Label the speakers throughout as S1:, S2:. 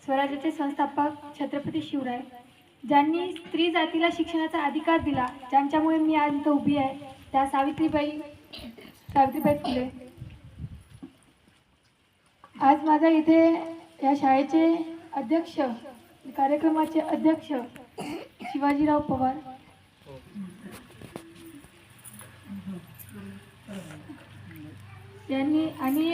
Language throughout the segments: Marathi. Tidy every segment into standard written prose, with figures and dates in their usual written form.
S1: स्वराज्याचे संस्थापक छत्रपती शिवराय, ज्यांनी स्त्री जातीला शिक्षणाचा अधिकार दिला, ज्यांच्यामुळे मी आज इथं उभी आहे, त्या सावित्रीबाई फुले. आज माझ्या इथे या शाळेचे अध्यक्ष, कार्यक्रमाचे अध्यक्ष शिवाजीराव पवार, यांनी आणि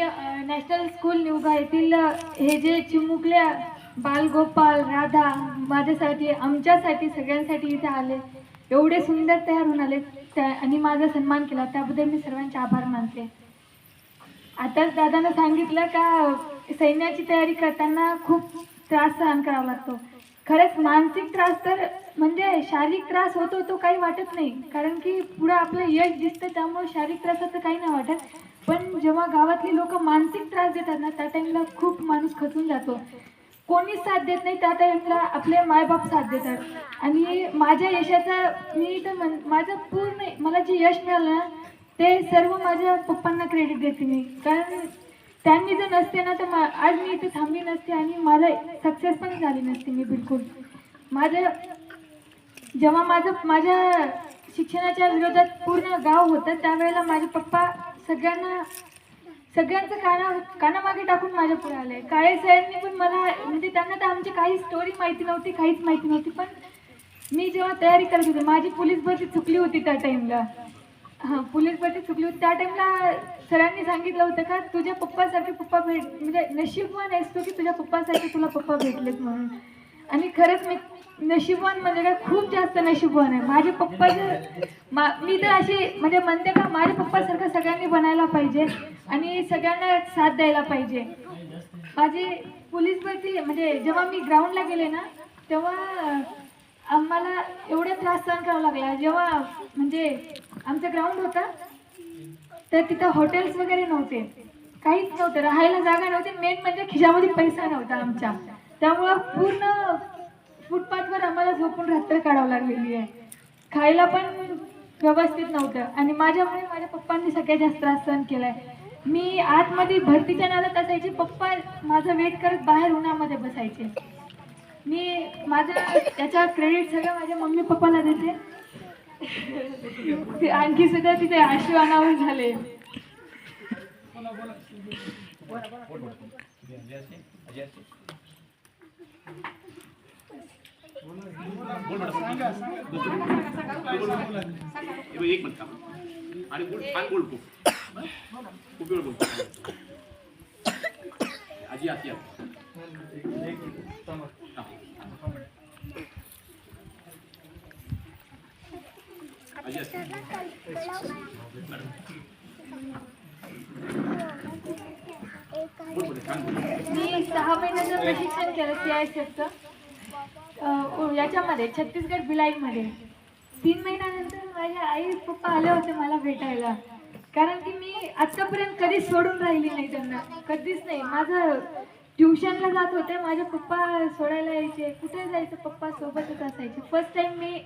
S1: नॅशनल स्कूल निवगा येथील हे जे चिमुकल्या बालगोपाल, राधा माझ्यासाठी, आमच्यासाठी, सगळ्यांसाठी इथे आले, एवढे सुंदर तयार होऊन आले आणि माझा सन्मान केला, त्याबद्दल मी सर्वांचे आभार मानते. आताच दादानं सांगितलं का सैन्याची तयारी करताना खूप त्रास सहन करावा लागतो. खरंच मानसिक त्रास तर म्हणजे शारीरिक त्रास होतो तो काही वाटत नाही, कारण की पुढं आपलं यश दिसतं, त्यामुळे शारीरिक त्रासाचं काही नाही वाटत. पण जेव्हा गावातली लोक मानसिक त्रास देतात ना, त्या टाईमला खूप माणूस खचून जातो. कोणीच साथ देत नाही, त्या टाईमला आपले मायबाप साथ देतात. आणि माझ्या यशाचा मी तर माझं पूर्ण मला जे यश मिळालं ना, ते सर्व माझ्या पप्पांना क्रेडिट देते मी, कारण त्यांनी जर नसते ना तर आज मी इथे थांबली नसते आणि माझा सक्सेस पण झाली नसते मी बिलकुल. जेव्हा माझ्या शिक्षणाच्या विरोधात पूर्ण गाव होतं, त्यावेळेला माझे पप्पा सगळ्यांचं कानामागे टाकून माझ्या पुढे आले. काळे साहेबांनी पण मला म्हणजे त्यांना तर आमची काही स्टोरी माहिती नव्हती, काहीच माहिती नव्हती, पण मी जेव्हा तयारी करत होते, माझी पोलीस भरती चुकली होती त्या टाईमला. पोलीस भरती चुकली होती त्या टाईमला सरांनी सांगितलं होतं का तुझ्या पप्पासारखे पप्पा म्हणजे नशीबवान आहेस तू की तुझ्या पप्पासारखे तुला पप्पा भेटलेत म्हणून. आणि खरंच मी नशीबवान म्हणजे काय खूप जास्त नशीबवान आहे. माझे पप्पा मी तर अशी म्हणजे म्हणते का माझ्या पप्पासारखं सगळ्यांनी बनायला पाहिजे आणि सगळ्यांना साथ द्यायला पाहिजे. माझी पोलीस भरती म्हणजे जेव्हा मी ग्राउंडला गेले ना, तेव्हा आम्हाला एवढा त्रास सहन करावा लागला. जेव्हा म्हणजे आमचं ग्राउंड होता तर तिथं हॉटेल्स वगैरे नव्हते, काहीच नव्हतं, राहायला जागा नव्हती, मेन म्हणजे खिशामध्ये पैसा नव्हता आमच्या, त्यामुळं पूर्ण फुटपाथवर आम्हाला झोपून रात्र काढावं लागलेली आहे. खायला पण व्यवस्थित नव्हतं आणि माझ्यामुळे माझ्या पप्पांनी सगळ्यात जास्त त्रास सहन केलाय. मी आतमध्ये भरतीच्या नादात असायचे, पप्पा माझं वेट करत बाहेर उन्हामध्ये बसायचे. मी त्याचा क्रेडिट सगळं माझ्या मम्मी पप्पाला देते. आणखी सुद्धा तिथे आशू अनावर झाले.
S2: एक मिनिट आणि बोलतो खूप वेळ बोलतो आजी आती
S1: मी 6 महिन्याचं प्रशिक्षण केलं CISFचं याच्यामध्ये छत्तीसगड भिलाईमध्ये. 3 महिन्यानंतर माझे आई पप्पा आले होते मला भेटायला, कारण की मी आतापर्यंत कधीच सोडून राहिली नाही त्यांना, कधीच नाही. माझं ट्युशनला जात होते, माझे पप्पा सोडायला यायचे, कुठे जायचं पप्पा सोबतच असायचे. फर्स्ट टाइम मी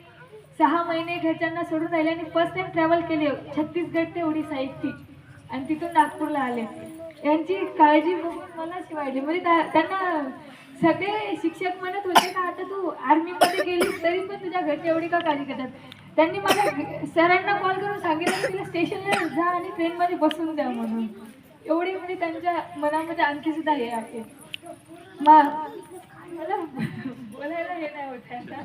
S1: 6 महिने घरच्यांना सोडून राहिले आणि फर्स्ट टाइम ट्रॅव्हल केले छत्तीसगड ते ओडिसा एकटी आणि तिथून नागपूरला आले. यांची काळजी बघून मला शिवायली म्हणजे त्यांना सगळे शिक्षक म्हणत होते का आता तू आर्मीमध्ये गेलीस तरी पण तुझ्या घरचे एवढी का काळजी करतात. त्यांनी मला सरांना कॉल करून सांगितलं तिला स्टेशनला जा आणि ट्रेनमध्ये बसून द्या म्हणून. एवढी म्हणजे त्यांच्या मनामध्ये आणखी सुद्धा हे आहे. मला बोलायला हे नाही होत आता.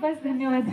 S1: बस, धन्यवाद.